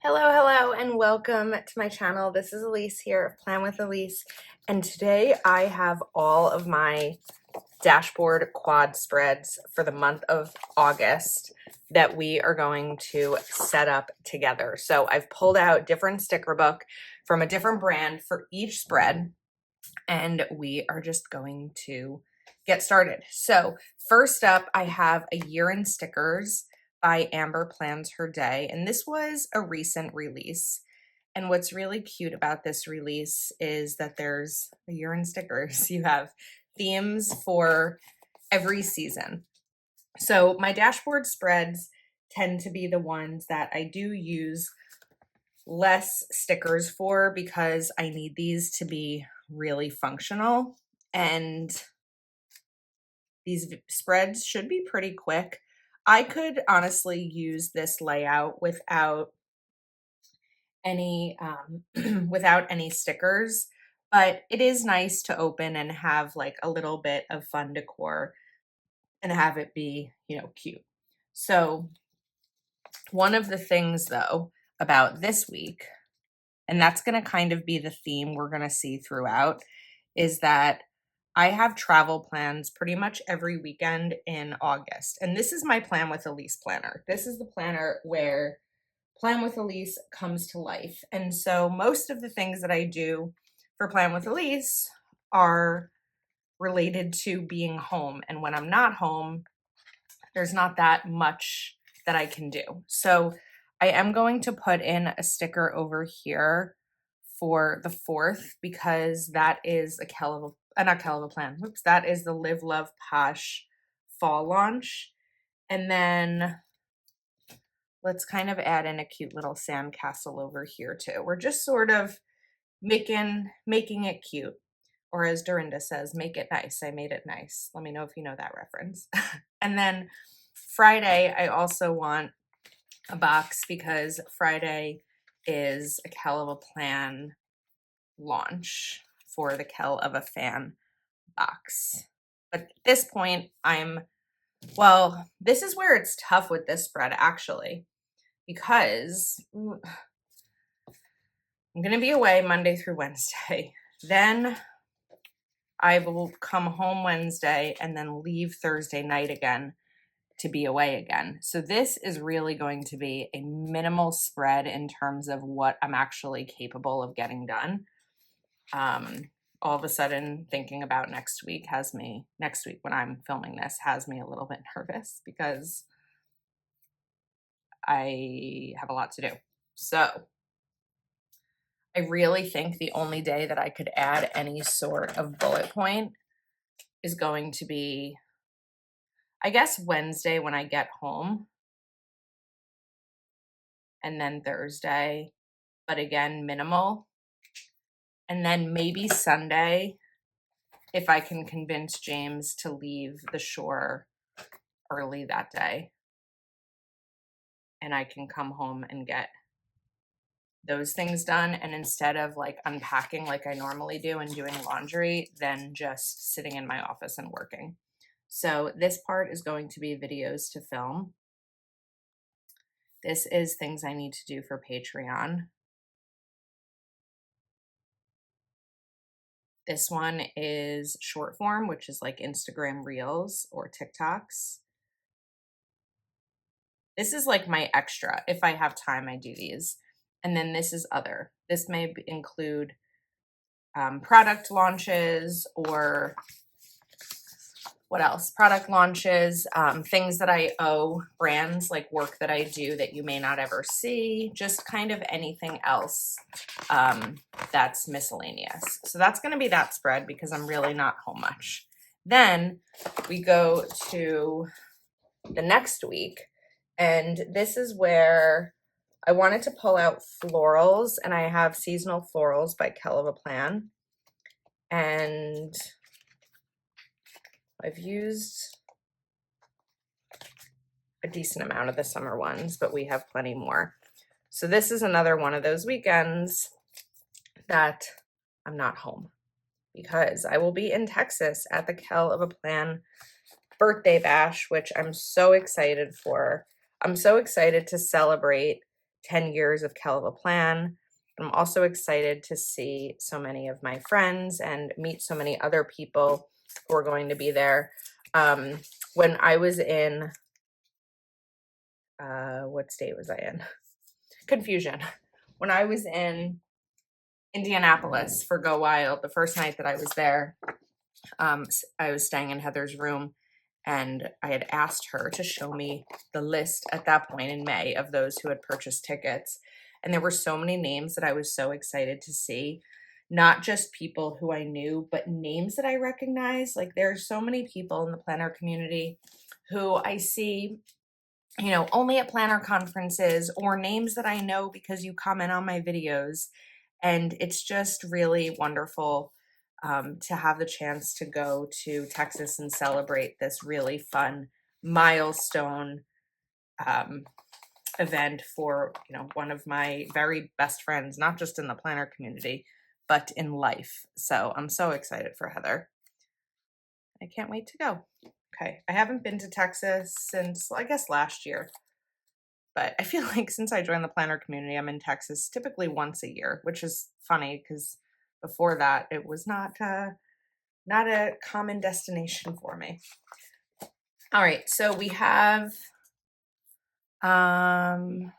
Hello, and welcome to my channel. This is Elise here of Plan with Elise, and today I have all of my dashboard quad spreads for the month of August that we are going to set up together. So I've pulled out different sticker book from a different brand for each spread, and we are just going to get started. So first up, I have a year in stickers by Amber Plans Her Day, and this was a recent release. And what's really cute about this release is that there's a year in stickers. You have themes for every season. So my dashboard spreads tend to be the ones that I do use less stickers for because I need these to be really functional, and these spreads should be pretty quick. I could honestly use this layout without any without any stickers, but it is nice to open and have like a little bit of fun decor and have it be, cute. So one of the things though about this week, and that's going to kind of be the theme we're going to see throughout, is that I have travel plans pretty much every weekend in August. And this is my Plan with Elise planner. This is the planner where Plan with Elise comes to life. And so most of the things that I do for Plan with Elise are related to being home. And when I'm not home, there's not that much that I can do. So I am going to put in a sticker over here for the 4th because that is a not Kelva plan. Oops, that is the Live Love Posh fall launch. And then let's kind of add in a cute little sandcastle over here too. We're just sort of making it cute. Or as Dorinda says, make it nice. I made it nice. Let me know if you know that reference. And then Friday, I also want a box because Friday is a Kel of a Plan launch for the Kel of a Fan box. But at this point, this is where it's tough with this spread actually, because I'm going to be away Monday through Wednesday. Then I will come home Wednesday and then leave Thursday night again to be away again. So this is really going to be a minimal spread in terms of what I'm actually capable of getting done. All of a sudden thinking about next week when I'm filming this has me a little bit nervous because I have a lot to do. So I really think the only day that I could add any sort of bullet point is going to be, I guess, Wednesday when I get home, and then Thursday, but again, minimal. And then maybe Sunday if I can convince James to leave the shore early that day. And I can come home and get those things done. And instead of like unpacking like I normally do and doing laundry, then just sitting in my office and working. So this part is going to be videos to film. This is things I need to do for Patreon. This one is short form, which is like Instagram Reels or TikToks. This is like my extra. If I have time, I do these. And then this is other. This may include product launches or what else? Product launches, things that I owe brands, like work that I do that you may not ever see, just kind of anything else that's miscellaneous. So that's going to be that spread because I'm really not home much. Then we go to the next week, and this is where I wanted to pull out florals, and I have seasonal florals by Kel of a Plan. And I've used a decent amount of the summer ones, but we have plenty more. So this is another one of those weekends that I'm not home because I will be in Texas at the Kel of a Plan birthday bash, which I'm so excited for. I'm so excited to celebrate 10 years of Kell of a Plan. I'm also excited to see so many of my friends and meet so many other people who are going to be there. When I was in, what state was I in? Confusion. When I was in Indianapolis for Go Wild, the first night that I was there, I was staying in Heather's room, and I had asked her to show me the list at that point in May of those who had purchased tickets. And there were so many names that I was so excited to see, not just people who I knew, but names that I recognize. Like, there's so many people in the planner community who I see, you know, only at planner conferences, or names that I know because you comment on my videos. And it's just really wonderful to have the chance to go to Texas and celebrate this really fun milestone um, event for, you know, one of my very best friends, not just in the planner community, but in life. So I'm so excited for Heather. I can't wait to go. Okay, I haven't been to Texas since, I guess, last year. But I feel like since I joined the planner community, I'm in Texas typically once a year, which is funny because before that, it was not a common destination for me. All right, so we have trying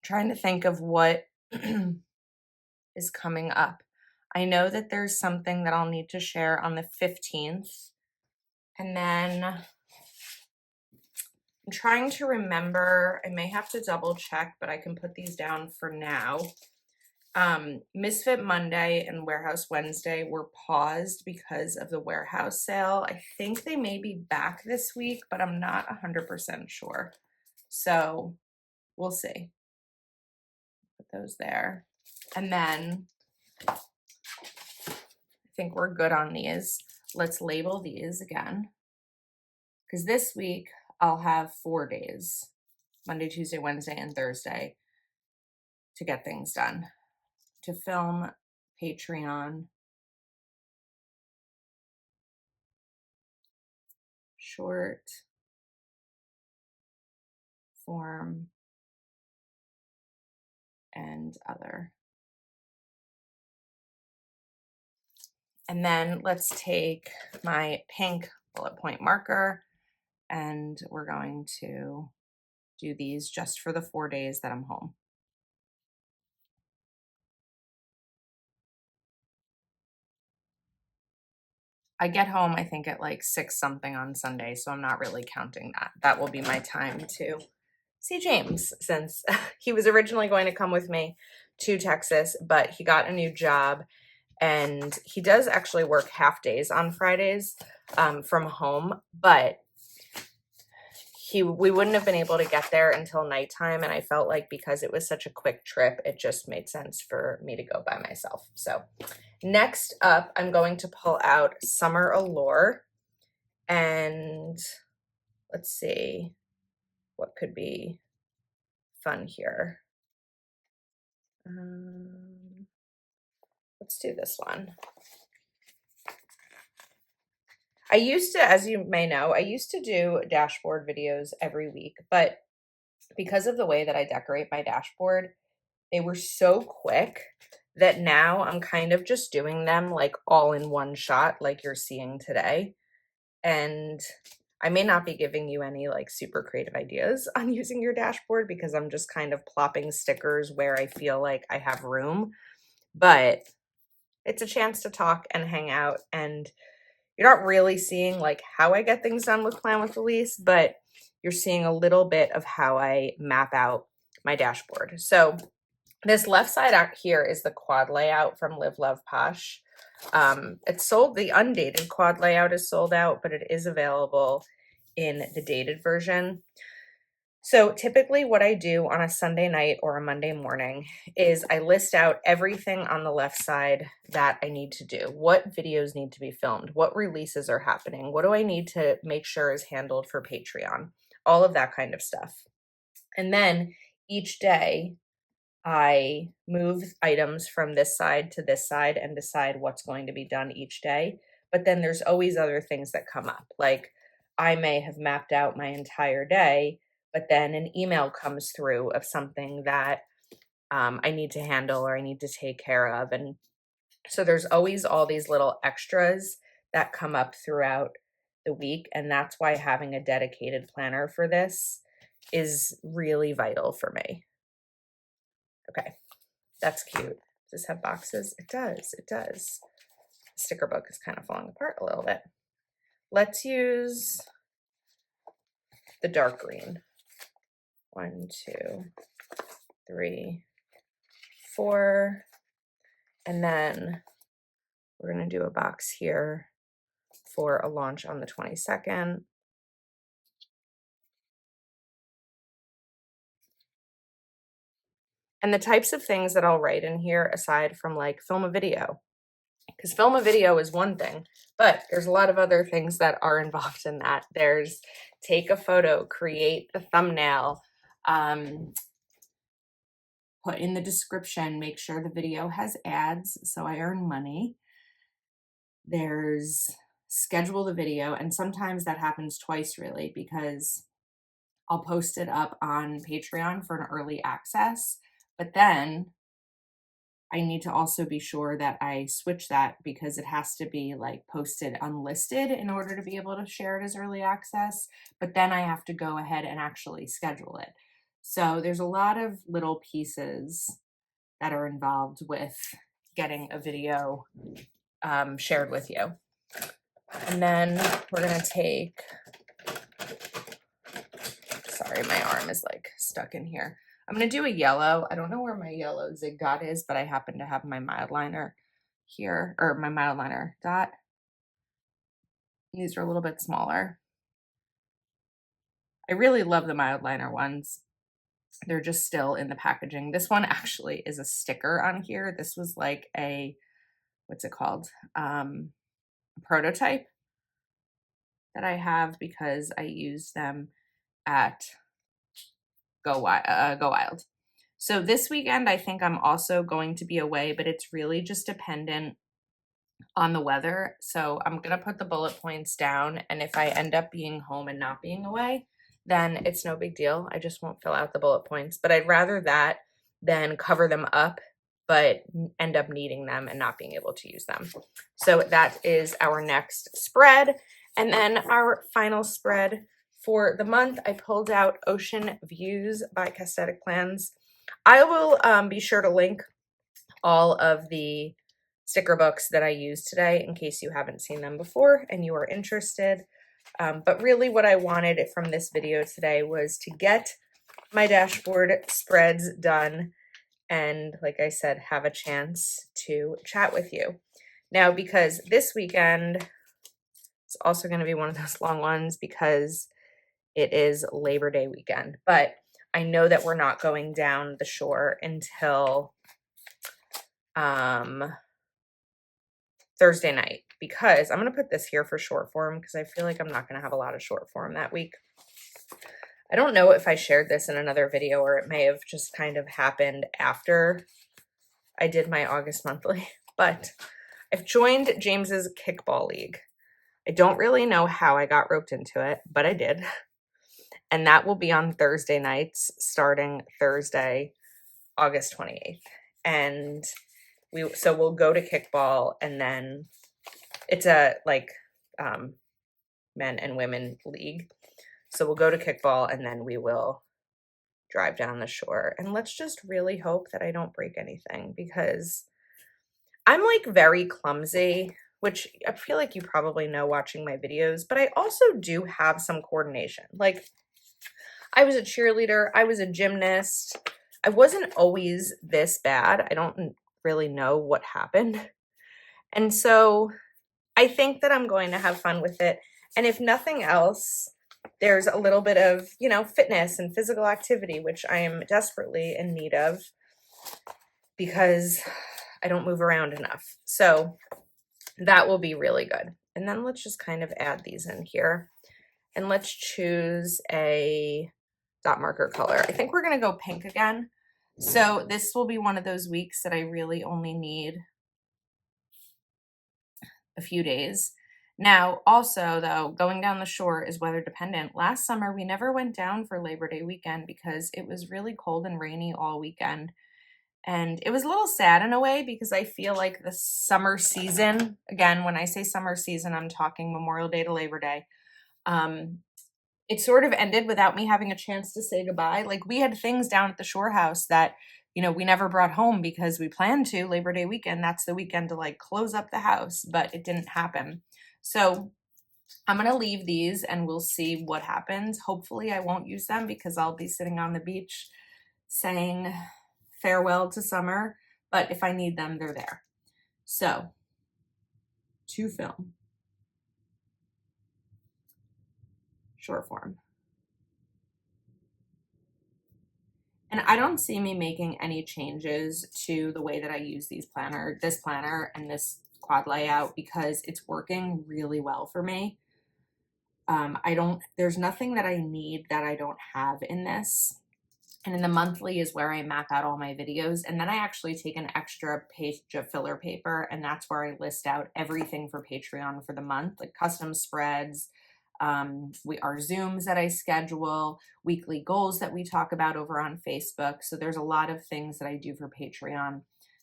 to think of what is coming up. I know that there's something that I'll need to share on the 15th, and then I'm trying to remember. I may have to double check, but I can put these down for now. Misfit Monday and Warehouse Wednesday were paused because of the warehouse sale. I think they may be back this week, but I'm not 100% sure. So we'll see. Put those there. And then I think we're good on these. Let's label these again, because this week I'll have 4 days, Monday, Tuesday, Wednesday, and Thursday, to get things done. To film, Patreon, short form, and other. And then let's take my pink bullet point marker, and we're going to do these just for the 4 days that I'm home. I get home, I think, at like 6 something on Sunday, so I'm not really counting that. That will be my time to see James, since he was originally going to come with me to Texas, but he got a new job, and he does actually work half days on Fridays from home, but we wouldn't have been able to get there until nighttime, and I felt like because it was such a quick trip, it just made sense for me to go by myself. So next up, I'm going to pull out Summer Allure, and let's see what could be fun here. Let's do this one. I used to, as you may know, I used to do dashboard videos every week, but because of the way that I decorate my dashboard, they were so quick that now I'm kind of just doing them like all in one shot, like you're seeing today. And I may not be giving you any like super creative ideas on using your dashboard, because I'm just kind of plopping stickers where I feel like I have room, but it's a chance to talk and hang out, and you're not really seeing like how I get things done with Plan with Elise, but you're seeing a little bit of how I map out my dashboard. So this left side out here is the quad layout from Live Love Posh. It's sold, the undated quad layout is sold out, but it is available in the dated version. So typically what I do on a Sunday night or a Monday morning is I list out everything on the left side that I need to do. What videos need to be filmed? What releases are happening? What do I need to make sure is handled for Patreon? All of that kind of stuff. And then each day I move items from this side to this side and decide what's going to be done each day. But then there's always other things that come up. Like I may have mapped out my entire day, but then an email comes through of something that I need to handle or I need to take care of. And so there's always all these little extras that come up throughout the week. And that's why having a dedicated planner for this is really vital for me. Okay, that's cute. Does this have boxes? It does, it does. The sticker book is kind of falling apart a little bit. Let's use the dark green. 1, 2, 3, 4. And then we're going to do a box here for a launch on the 22nd. And the types of things that I'll write in here, aside from like film a video, because film a video is one thing, but there's a lot of other things that are involved in that. There's take a photo, create the thumbnail, put in the description, make sure the video has ads so I earn money. There's schedule the video, and sometimes that happens twice really, because I'll post it up on Patreon for an early access, but then I need to also be sure that I switch that because it has to be like posted unlisted in order to be able to share it as early access. But then I have to go ahead and actually schedule it. So there's a lot of little pieces that are involved with getting a video shared with you. And then we're going to take, sorry, my arm is like stuck in here. I'm going to do a yellow. I don't know where my yellow zig dot is, but I happen to have my mild liner here, or my mild liner dot. These are a little bit smaller. I really love the mild liner ones. They're just still in the packaging. This one actually is a sticker on here. This was like a, what's it called? A prototype that I have because I used them at Go Wild. So this weekend, I think I'm also going to be away, but it's really just dependent on the weather. So I'm going to put the bullet points down. And if I end up being home and not being away, then it's no big deal. I just won't fill out the bullet points. But I'd rather that than cover them up, but end up needing them and not being able to use them. So that is our next spread. And then our final spread for the month, I pulled out Ocean Views by Castetic Plans. I will be sure to link all of the sticker books that I used today in case you haven't seen them before and you are interested. But really what I wanted from this video today was to get my dashboard spreads done and, like I said, have a chance to chat with you. Now, because this weekend is also going to be one of those long ones because it is Labor Day weekend, but I know that we're not going down the shore until Thursday night, because I'm going to put this here for short form because I feel like I'm not going to have a lot of short form that week. I don't know if I shared this in another video or it may have just kind of happened after I did my August monthly, but I've joined James's kickball league. I don't really know how I got roped into it, but I did. And that will be on Thursday nights starting Thursday, August 28th. And we'll go to kickball, and then it's a like men and women league. So we'll go to kickball and then we will drive down the shore. And let's just really hope that I don't break anything because I'm like very clumsy, which I feel like you probably know watching my videos, but I also do have some coordination. Like I was a cheerleader, I was a gymnast. I wasn't always this bad. I don't really know what happened. And so I think that I'm going to have fun with it. And if nothing else, there's a little bit of, you know, fitness and physical activity, which I am desperately in need of because I don't move around enough. So that will be really good. And then let's just kind of add these in here. And let's choose a dot marker color. I think we're going to go pink again. So this will be one of those weeks that I really only need a few days. Now, also though, going down the shore is weather dependent. Last summer, we never went down for Labor Day weekend because it was really cold and rainy all weekend. And it was a little sad in a way because I feel like the summer season, again, when I say summer season, I'm talking Memorial Day to Labor Day. Um, it sort of ended without me having a chance to say goodbye. Like we had things down at the shore house that, we never brought home because we planned to Labor Day weekend. That's the weekend to like close up the house, but it didn't happen. So I'm going to leave these and we'll see what happens. Hopefully I won't use them because I'll be sitting on the beach saying farewell to summer, but if I need them, they're there. So, to film, short form. And I don't see me making any changes to the way that I use this planner and this quad layout because it's working really well for me. There's nothing that I need that I don't have in this. And in the monthly is where I map out all my videos. And then I actually take an extra page of filler paper, and that's where I list out everything for Patreon for the month, like custom spreads, our Zooms that I schedule, weekly goals that we talk about over on Facebook. So there's a lot of things that I do for Patreon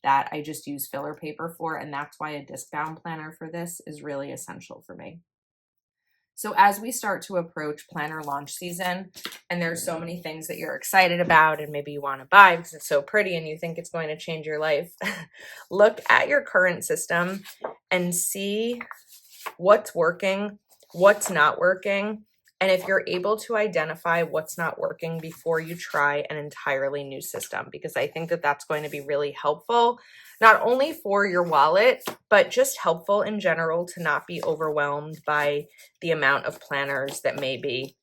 that I just use filler paper for. And that's why a disc bound planner for this is really essential for me. So as we start to approach planner launch season, and there's so many things that you're excited about and maybe you want to buy because it's so pretty and you think it's going to change your life, look at your current system and see what's working, what's not working, and if you're able to identify what's not working before you try an entirely new system, because I think that that's going to be really helpful, not only for your wallet, but just helpful in general to not be overwhelmed by the amount of planners that may be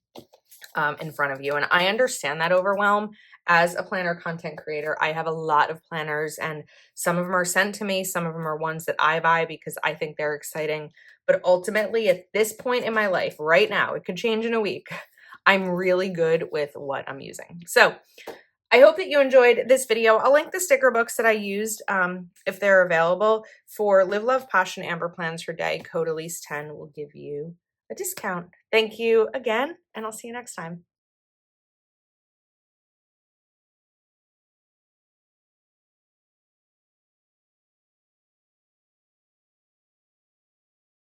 in front of you. And I understand that overwhelm. As a planner content creator, I have a lot of planners and some of them are sent to me. Some of them are ones that I buy because I think they're exciting. But ultimately, at this point in my life, right now, it could change in a week, I'm really good with what I'm using. So I hope that you enjoyed this video. I'll link the sticker books that I used if they're available. For Live, Love, Passion, Amber Plans for Day, code Elise10 will give you a discount. Thank you again, and I'll see you next time.